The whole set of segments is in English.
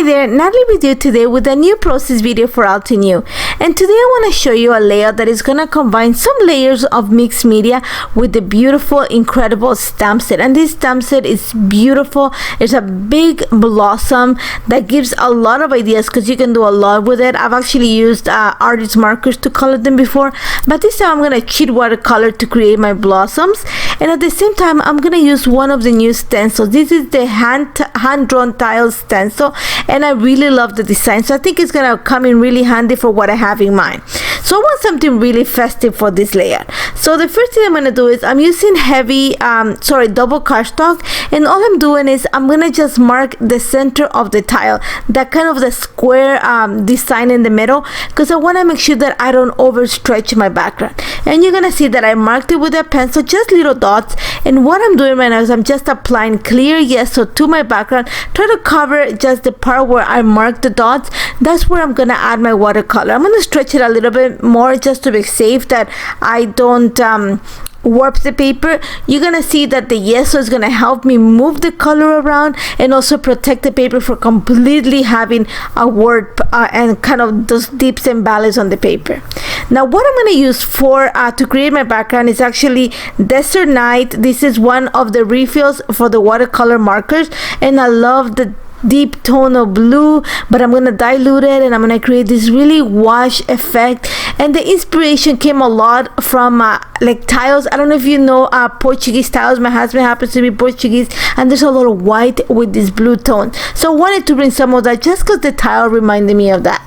Hi there, Natalie with you today with a new process video for Altenew. And today I want to show you a layout that is going to combine some layers of mixed media with the beautiful, incredible stamp set. And this stamp set is beautiful. It's a big blossom that gives a lot of ideas because you can do a lot with it. I've actually used artist markers to color them before, but this time I'm going to cheat watercolor to create my blossoms. And at the same time, I'm going to use one of the new stencils. This is the hand-drawn tile stencil, and I really love the design, so I think it's gonna come in really handy for what I have in mind. So I want something really festive for this layer. So the first thing I'm gonna do is I'm using double cardstock, and all I'm doing is I'm gonna just mark the center of the tile, that kind of the square design in the middle, because I want to make sure that I don't overstretch my background. And you're gonna see that I marked it with a pencil, just little dots. And what I'm doing right now is I'm just applying clear gesso to my background, try to cover just the part where I marked the dots. That's where I'm gonna add my watercolor. I'm gonna stretch it a little bit more just to be safe that I don't warp the paper. You're gonna see that the gesso is gonna help me move the color around and also protect the paper from completely having a warp and kind of those dips and valleys on the paper. Now what I'm gonna use for to create my background is actually Desert Night. This is one of the refills for the watercolor markers, and I love the deep tone of blue, but I'm gonna dilute it and I'm gonna create this really wash effect. And the inspiration came a lot from like tiles. I don't know if you know Portuguese tiles. My husband happens to be Portuguese, and there's a lot of white with this blue tone, so I wanted to bring some of that just because the tile reminded me of that.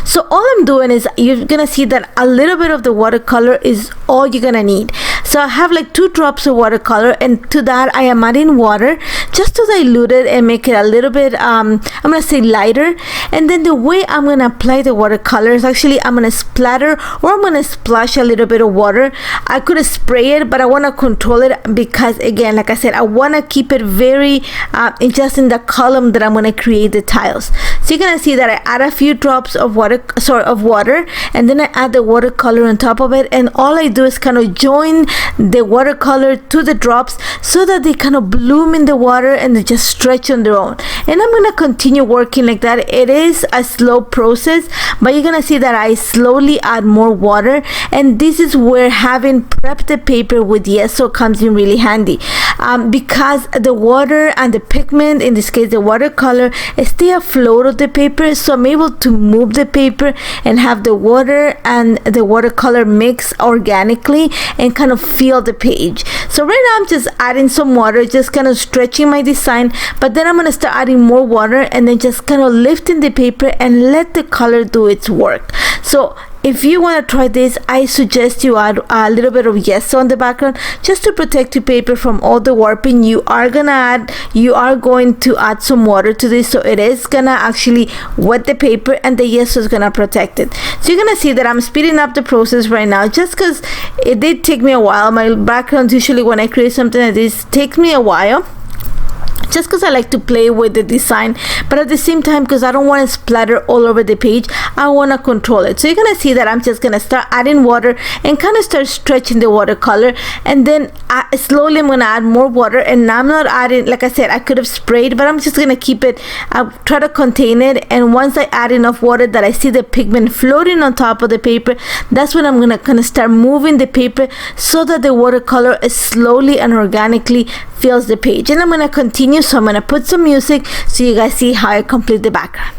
So all I'm doing is you're gonna see that a little bit of the watercolor is all you're gonna need. So I have like 2 drops of watercolor, and to that I am adding water just to dilute it and make it a little bit I'm gonna say lighter. And then the way I'm gonna apply the watercolor is actually I'm gonna splatter, or I'm gonna splash a little bit of water. I could spray it, but I want to control it because, again, like I said, I want to keep it very just in the column that I'm gonna create the tiles. So you're gonna see that I add a few drops of water, and then I add the watercolor on top of it, and all I do is kind of join the watercolor to the drops so that they kind of bloom in the water and they just stretch on their own. And I'm gonna continue working like that. It is a slow process, but you're gonna see that I slowly add more water, and this is where having prepped the paper with gesso comes in really handy, because the water and the pigment, in this case the watercolor, stay afloat of the paper, so I'm able to move the paper and have the water and the watercolor mix organically and kind of feel the page. So right now I'm just adding some water, just kind of stretching my design, but then I'm going to start adding more water and then just kind of lifting the paper and let the color do its work. So if you want to try this, I suggest you add a little bit of gesso on the background just to protect your paper from all the warping. You are going to add some water to this, so it is going to actually wet the paper and the gesso is going to protect it. So you're going to see that I'm speeding up the process right now just because it did take me a while. My backgrounds usually, when I create something like this, takes me a while, just because I like to play with the design, but at the same time, because I don't want to splatter all over the page, I want to control it. So you're gonna see that I'm just gonna start adding water and kind of start stretching the watercolor, and then slowly I'm gonna add more water. And now I'm not adding, like I said, I could have sprayed, but I'm just gonna keep it, try to contain it. And once I add enough water that I see the pigment floating on top of the paper, that's when I'm gonna start moving the paper so that the watercolor is slowly and organically fills the page. And I'm gonna continue, so I'm gonna put some music so you guys see how I complete the background.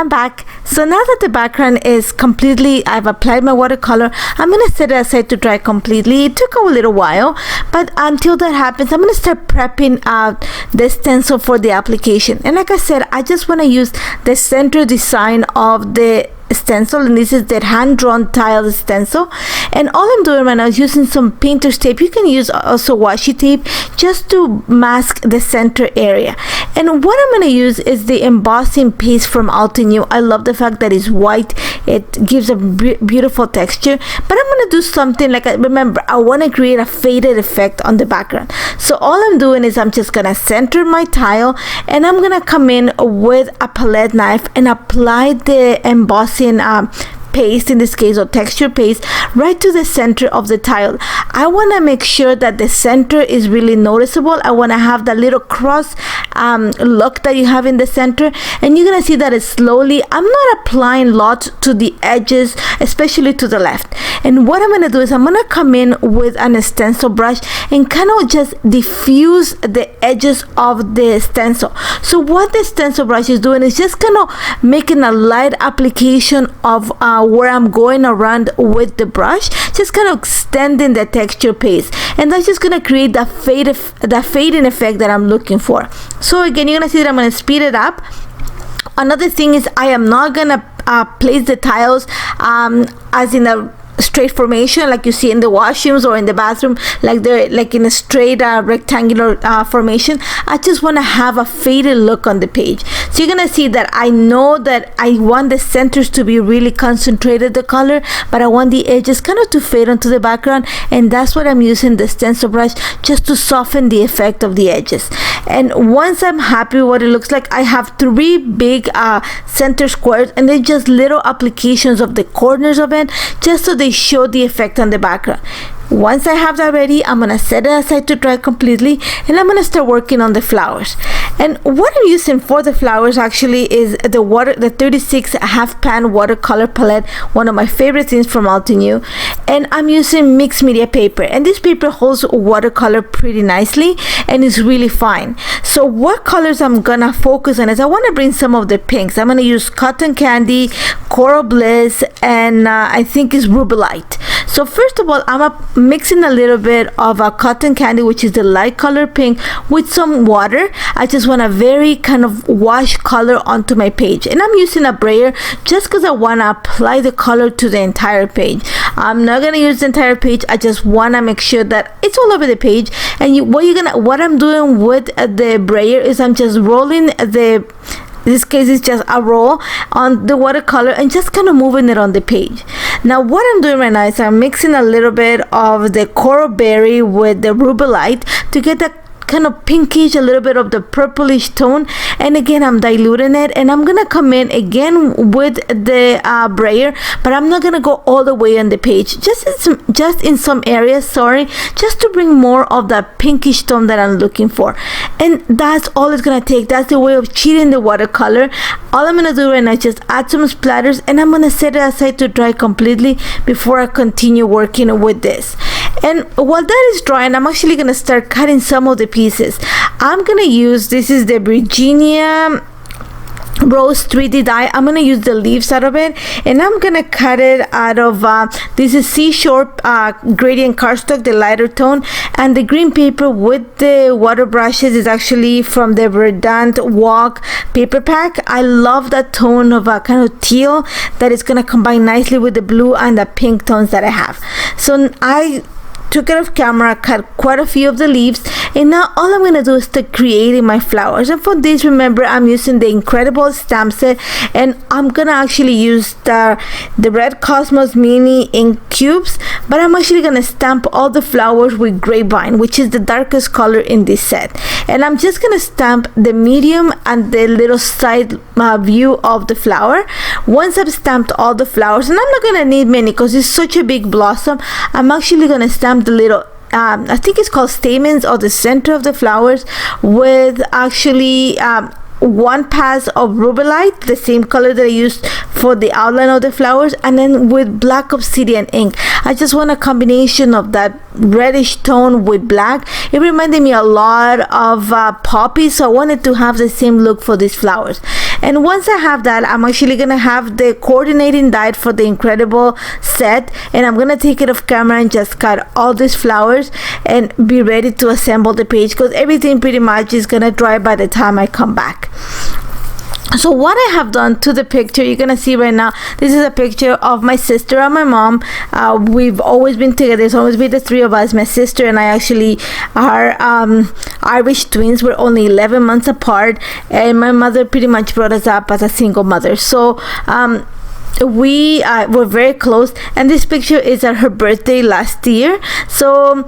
I'm back. So now that the background is completely, I've applied my watercolor, I'm going to set it aside to dry completely. It took a little while, but until that happens, I'm going to start prepping the stencil for the application. And like I said, I just want to use the center design of the stencil, and this is the hand-drawn tile stencil. And all I'm doing right now is using some painter's tape. You can use also washi tape just to mask the center area. And what I'm going to use is the embossing paste from Altenew. I love the fact that it's white. It gives a beautiful texture. But I'm going to do something like, remember, I want to create a faded effect on the background. So all I'm doing is I'm just going to center my tile, and I'm going to come in with a palette knife and apply the embossing paste, in this case, or texture paste, right to the center of the tile. I want to make sure that the center is really noticeable. I want to have that little cross look that you have in the center, and you're gonna see that it's slowly, I'm not applying lots to the edges, especially to the left. And what I'm gonna do is I'm gonna come in with an stencil brush and kind of just diffuse the edges of the stencil. So what the stencil brush is doing is just kind of making a light application of where I'm going around with the brush, just kind of extending the texture paste, and that's just gonna create that fading effect that I'm looking for. So again, you're gonna see that I'm gonna speed it up. Another thing is I am not gonna place the tiles as in a straight formation like you see in the washrooms or in the bathroom, like they're like in a straight rectangular formation. I just want to have a faded look on the page. So you're gonna see that I know that I want the centers to be really concentrated, the color, but I want the edges kind of to fade onto the background, and that's what I'm using the stencil brush just to soften the effect of the edges. And once I'm happy with what it looks like, I have 3 big center squares, and they're just little applications of the corners of it, just so they show the effect on the background. Once I have that ready, I'm gonna set it aside to dry completely, and I'm gonna start working on the flowers. And what I'm using for the flowers actually is the 36 half pan watercolor palette, one of my favorite things from Altenew. And I'm using mixed media paper, and this paper holds watercolor pretty nicely and is really fine. So what colors I'm gonna focus on is I want to bring some of the pinks. I'm gonna use Cotton Candy, Coral Bliss, and I think it's Rubelite. So first of all, I'm mixing a little bit of a Cotton Candy, which is the light color pink, with some water. I just want a very kind of wash color onto my page, and I'm using a brayer just because I want to apply the color to the entire page. I'm not gonna use the entire page. I just want to make sure that it's all over the page. And what I'm doing with the brayer is I'm just rolling in this case it's just a roll on the watercolor and just kind of moving it on the page. Now what I'm doing right now is I'm mixing a little bit of the coral berry with the rubelite to get that kind of pinkish, a little bit of the purplish tone. And again, I'm diluting it, and I'm gonna come in again with the brayer, but I'm not gonna go all the way on the page, just in some areas, just to bring more of that pinkish tone that I'm looking for. And that's all it's gonna take. That's the way of cheating the watercolor. All I'm gonna do right now is just add some splatters, and I'm gonna set it aside to dry completely before I continue working with this. And while that is drying, I'm actually gonna start cutting some of the pieces. I'm gonna use, this is the Virginia Rose 3D die. I'm gonna use the leaves out of it, and I'm gonna cut it out of this is Seashore gradient cardstock, the lighter tone, and the green paper with the water brushes is actually from the Verdant Walk paper pack. I love that tone of a kind of teal that is gonna combine nicely with the blue and the pink tones that I have. So I took it off camera, cut quite a few of the leaves, and now all I'm gonna do is start creating my flowers. And for this, remember, I'm using the incredible stamp set, and I'm gonna actually use the Red Cosmos mini ink cubes, but I'm actually gonna stamp all the flowers with Grapevine, which is the darkest color in this set. And I'm just gonna stamp the medium and the little side view of the flower. Once I've stamped all the flowers, and I'm not gonna need many because it's such a big blossom, I'm actually gonna stamp the little I think it's called stamens, or the center of the flowers, with actually one pass of rubelite, the same color that I used for the outline of the flowers, and then with black obsidian ink. I just want a combination of that reddish tone with black. It reminded me a lot of poppies, so I wanted to have the same look for these flowers. And once I have that, I'm actually gonna have the coordinating die for the incredible set, and I'm gonna take it off camera and just cut all these flowers and be ready to assemble the page, because everything pretty much is gonna dry by the time I come back. So what I have done to the picture, you're gonna see right now, this is a picture of my sister and my mom. We've always been together. There's always been the three of us. My sister and I actually are Irish twins. We're only 11 months apart, and my mother pretty much brought us up as a single mother. So we were very close, and this picture is at her birthday last year. So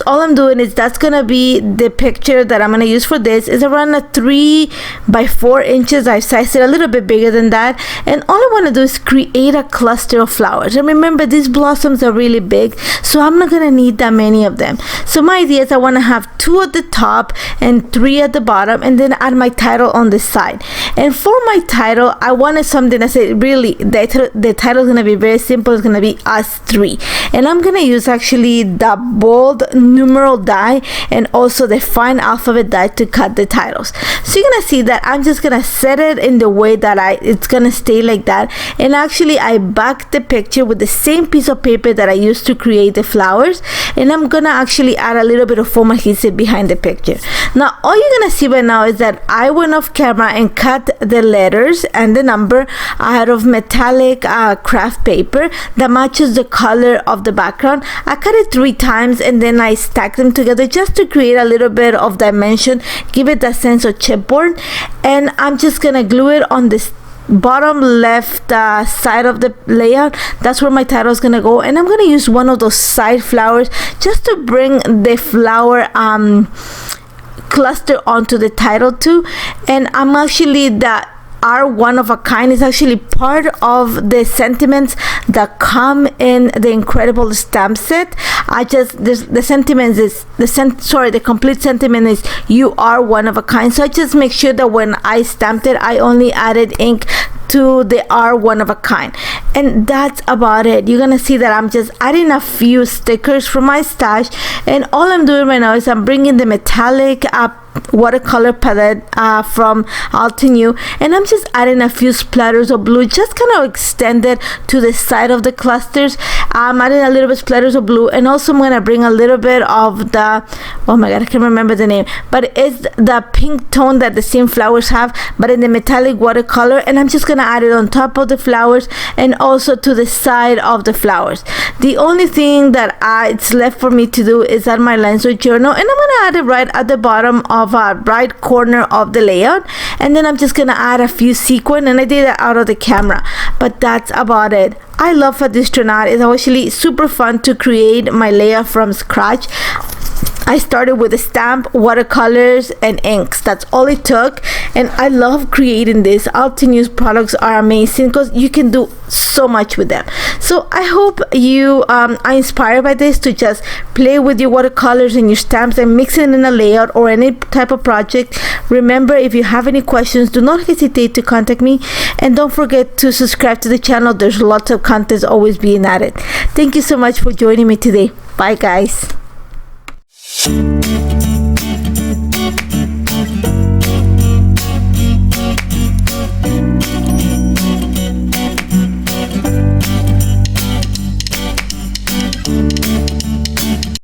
all I'm doing is, that's gonna be the picture that I'm gonna use for this. Is around a 3 by 4 inches. I've sized it a little bit bigger than that, and all I want to do is create a cluster of flowers. And remember, these blossoms are really big, so I'm not gonna need that many of them. So my idea is I want to have 2 at the top and 3 at the bottom, and then add my title on the side. And for my title, I wanted something that said, really, the title is going to be very simple. It's going to be Us 3, and I'm going to use actually the bold numeral die and also the fine alphabet die to cut the titles. So you're going to see that I'm just going to set it in the way that it's going to stay like that. And actually I backed the picture with the same piece of paper that I used to create the flowers, and I'm going to actually add a little bit of foam adhesive behind the picture. Now all you're going to see right now is that I went off camera and cut the letters and the number out of metallic craft paper that matches the color of the background. I cut it 3 times, and then I stacked them together just to create a little bit of dimension, give it that sense of chipboard. And I'm just gonna glue it on this bottom left side of the layout. That's where my title is gonna go, and I'm gonna use one of those side flowers just to bring the flower cluster onto the title too. And I'm actually, that are one of a kind is actually part of the sentiments that come in the incredible stamp set. The sentiment is the complete sentiment is, you are one of a kind. So I just make sure that when I stamped it, I only added ink to the are one of a kind, and that's about it. You're gonna see that I'm just adding a few stickers from my stash, and all I'm doing right now is I'm bringing the metallic watercolor palette from Altenew, and I'm just adding a few splatters of blue, just kind of extended to the side of the clusters. I'm adding a little bit splatters of blue, and also I'm gonna bring a little bit of the, oh my god, I can't remember the name, but it's the pink tone that the same flowers have, but in the metallic watercolor. And I'm just gonna add it on top of the flowers and also to the side of the flowers. The only thing that it's left for me to do is add my lines with journal, and I'm gonna add it right at the bottom of right corner of the layout. And then I'm just gonna add a few sequin, and I did that out of the camera, but that's about it. I love how this turned out. It's actually super fun to create my layout from scratch. I started with a stamp, watercolors, and inks. That's all it took, and I love creating this. Altenew's products are amazing because you can do so much with them. So I hope you are inspired by this to just play with your watercolors and your stamps and mix it in a layout or any type of project. Remember, if you have any questions, do not hesitate to contact me, and don't forget to subscribe to the channel. There's lots of content always being added. Thank you so much for joining me today. Bye guys.